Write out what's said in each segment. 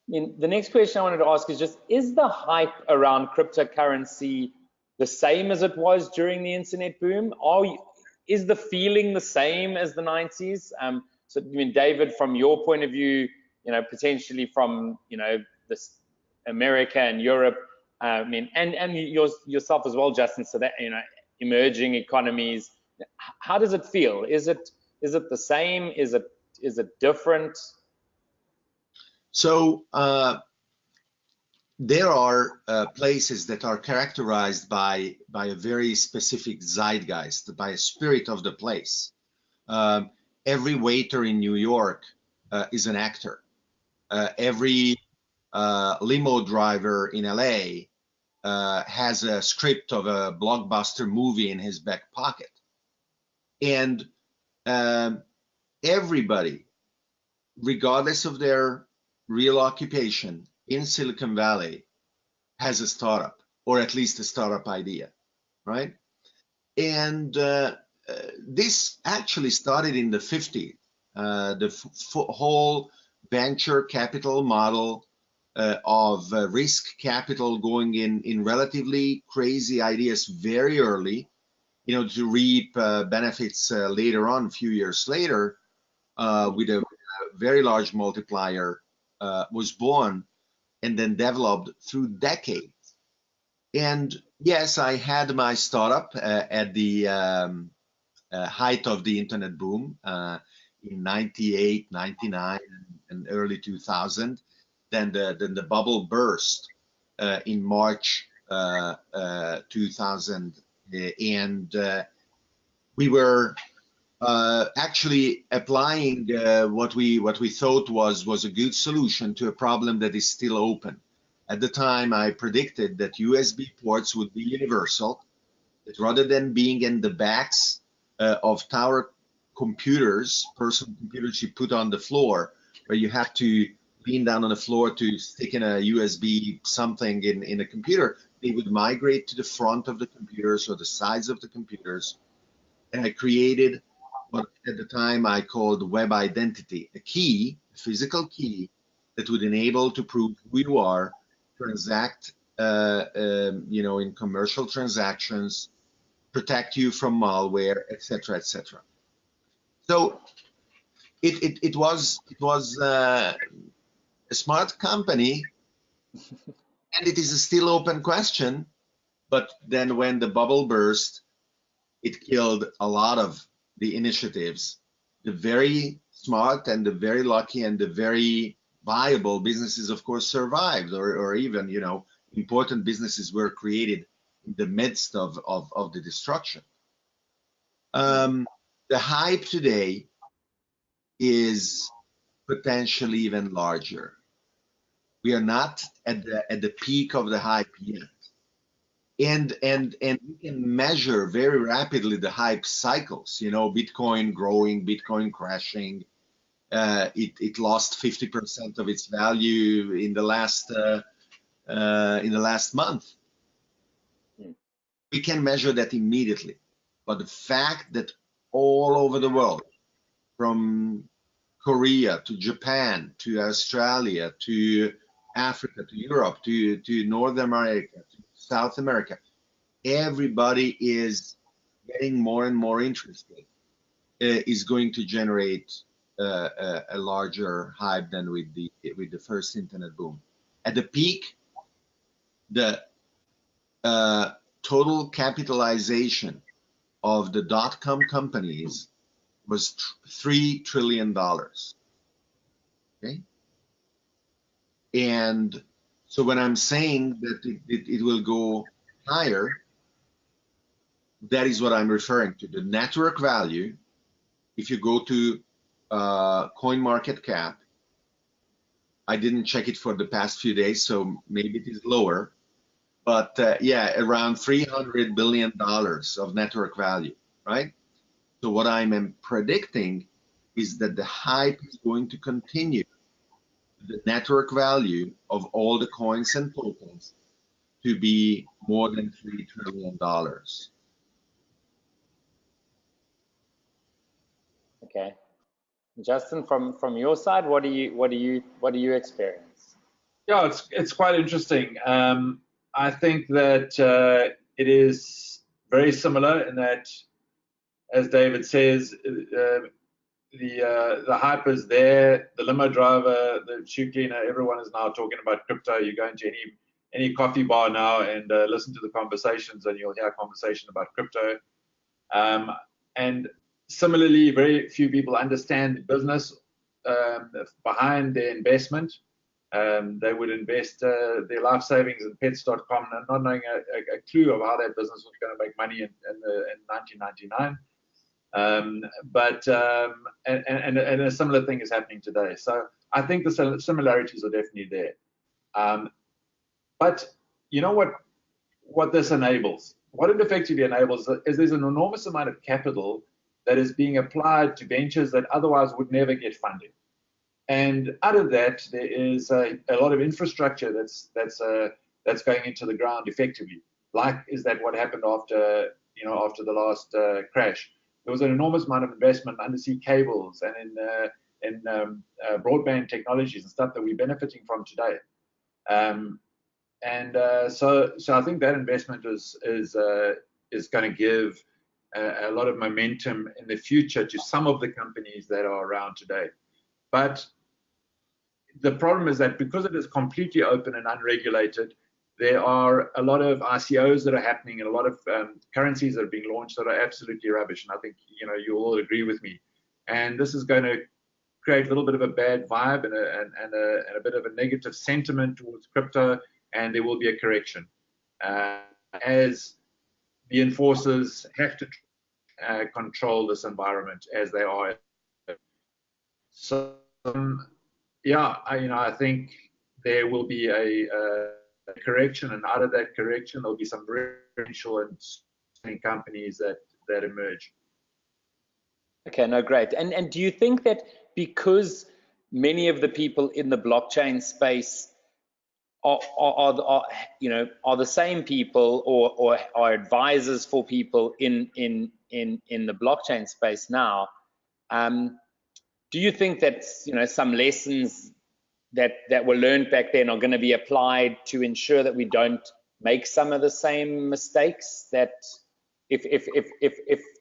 mean, the next question I wanted to ask is just, is the hype around cryptocurrency the same as it was during the internet boom? Is the feeling the same as the 90s? So, I mean, David, from your point of view, potentially from, this America and Europe, I mean, and yourself as well, Justin, so that, emerging economies, how does it feel? Is it the same? Is it different? So there are places that are characterized by a very specific zeitgeist, by a spirit of the place. Every waiter in New York is an actor. Every limo driver in LA has a script of a blockbuster movie in his back pocket. And everybody, regardless of their real occupation in Silicon Valley, has a startup, or at least a startup idea, right? And this actually started in the 50s. The whole venture capital model of risk capital going in relatively crazy ideas very early, to reap benefits later on, a few years later, with a very large multiplier, was born and then developed through decades. And yes, I had my startup at the height of the internet boom in 98, 99, and early 2000. Then the bubble burst in March 2000, and we were actually applying what we thought was a good solution to a problem that is still open. At the time, I predicted that USB ports would be universal, that rather than being in the backs of tower computers, personal computers you put on the floor, where you have to lean down on the floor to stick in a USB something in a computer, they would migrate to the front of the computers or the sides of the computers. And I created what at the time I called web identity, a key, a physical key that would enable to prove who you are, transact, in commercial transactions, protect you from malware, etc., etc. So it was a smart company, and it is a still open question. But then when the bubble burst, it killed a lot of the initiatives. The very smart and the very lucky and the very viable businesses, of course, survived, or even, important businesses were created in the midst of the destruction. The hype today is potentially even larger. We are not at the peak of the hype yet. And we can measure very rapidly the hype cycles, Bitcoin growing, Bitcoin crashing. It lost 50% of its value in the last month. We can measure that immediately. But the fact that all over the world, from Korea to Japan to Australia to Africa to Europe to North America to South America, everybody is getting more and more interested, is going to generate a larger hype than with the first internet boom. At the peak, the total capitalization of the dot-com companies was $3 trillion. Okay, and so when I'm saying that it will go higher, that is what I'm referring to. The network value, if you go to CoinMarketCap, I didn't check it for the past few days, so maybe it is lower, but yeah, around $300 billion of network value, right? So what I'm predicting is that the hype is going to continue. The network value of all the coins and tokens to be more than $3 trillion. Okay, Justin, from your side, what do you experience? Yeah, it's quite interesting. I think that it is very similar in that, as David says, the hype is there. The limo driver, the shoe cleaner, everyone is now talking about crypto. You go into any coffee bar now and listen to the conversations, and you'll hear a conversation about crypto. And similarly, very few people understand the business behind their investment. They would invest their life savings in pets.com, not knowing a clue of how that business was going to make money in 1999. And a similar thing is happening today. So I think the similarities are definitely there. But you know what this enables? What it effectively enables is there's an enormous amount of capital that is being applied to ventures that otherwise would never get funded. And out of that, there is a lot of infrastructure that's going into the ground effectively. Like, is that what happened after the last crash? There was an enormous amount of investment in undersea cables and in broadband technologies and stuff that we're benefiting from today. So I think that investment is going to give a lot of momentum in the future to some of the companies that are around today. But the problem is that because it is completely open and unregulated, there are a lot of ICOs that are happening and a lot of currencies that are being launched that are absolutely rubbish. And I think you all agree with me. And this is going to create a little bit of a bad vibe and a bit of a negative sentiment towards crypto. And there will be a correction as the enforcers have to control this environment as they are. So yeah, I think there will be a correction, and out of that correction, there'll be some very potential and companies that emerge. Okay, no, great. And do you think that because many of the people in the blockchain space are the same people or are advisors for people in the blockchain space now, do you think that some lessons that were learned back then are going to be applied to ensure that we don't make some of the same mistakes that if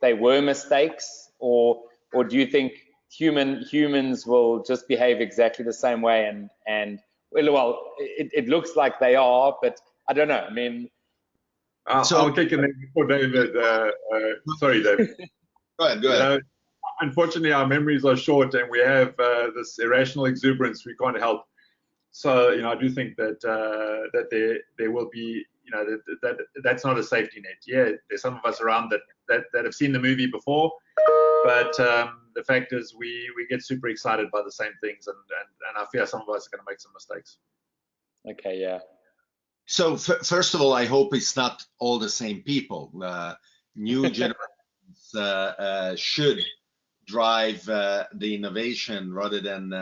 they were mistakes, or do you think humans will just behave exactly the same way and well, it looks like they are, but I don't know. I mean, I'll take a name before David. Sorry, David. Go ahead. Unfortunately, our memories are short, and we have this irrational exuberance we can't help. So, I do think that there will be, that's not a safety net. Yeah, there's some of us around that have seen the movie before, but the fact is we get super excited by the same things, and I fear some of us are going to make some mistakes. Okay, yeah. So first of all, I hope it's not all the same people. New generations should drive the innovation rather than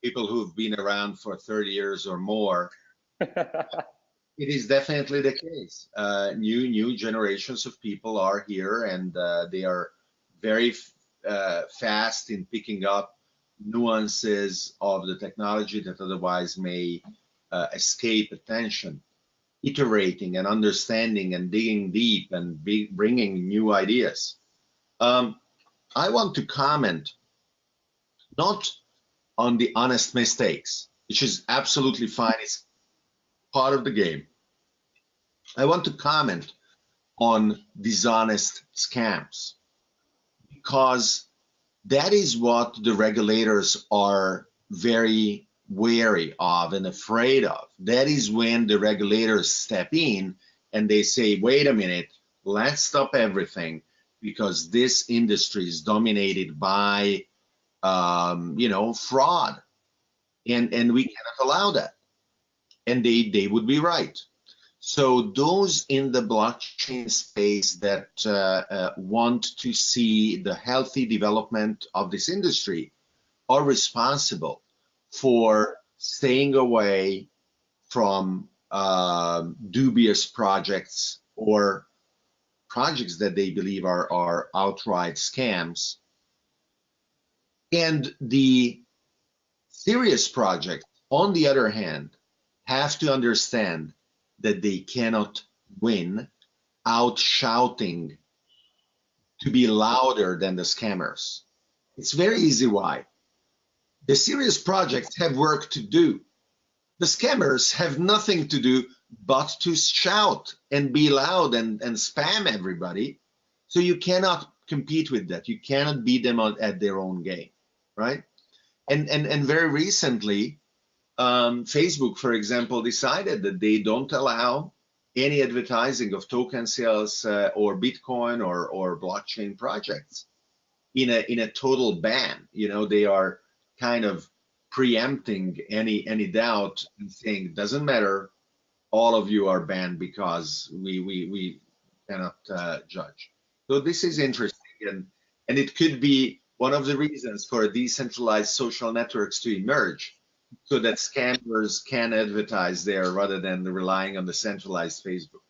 people who've been around for 30 years or more. It is definitely the case. New generations of people are here, and they are very fast in picking up nuances of the technology that otherwise may escape attention, iterating and understanding and digging deep and bringing new ideas. I want to comment not on the honest mistakes, which is absolutely fine. It's part of the game. I want to comment on dishonest scams, because that is what the regulators are very wary of and afraid of. That is when the regulators step in and they say, wait a minute, let's stop everything, because this industry is dominated by fraud, and we cannot allow that. And they would be right. So those in the blockchain space that want to see the healthy development of this industry are responsible for staying away from dubious projects or projects that they believe are outright scams. And the serious project, on the other hand, have to understand that they cannot win out shouting to be louder than the scammers. It's very easy why. The serious projects have work to do. The scammers have nothing to do but to shout and be loud and spam everybody. So you cannot compete with that. You cannot beat them at their own game, right? And very recently, Facebook, for example, decided that they don't allow any advertising of token sales or Bitcoin or blockchain projects in a total ban. You know, they are kind of preempting any doubt and saying it doesn't matter, all of you are banned because we cannot judge. So this is interesting, and it could be one of the reasons for decentralized social networks to emerge, so that scammers can advertise there rather than relying on the centralized Facebook.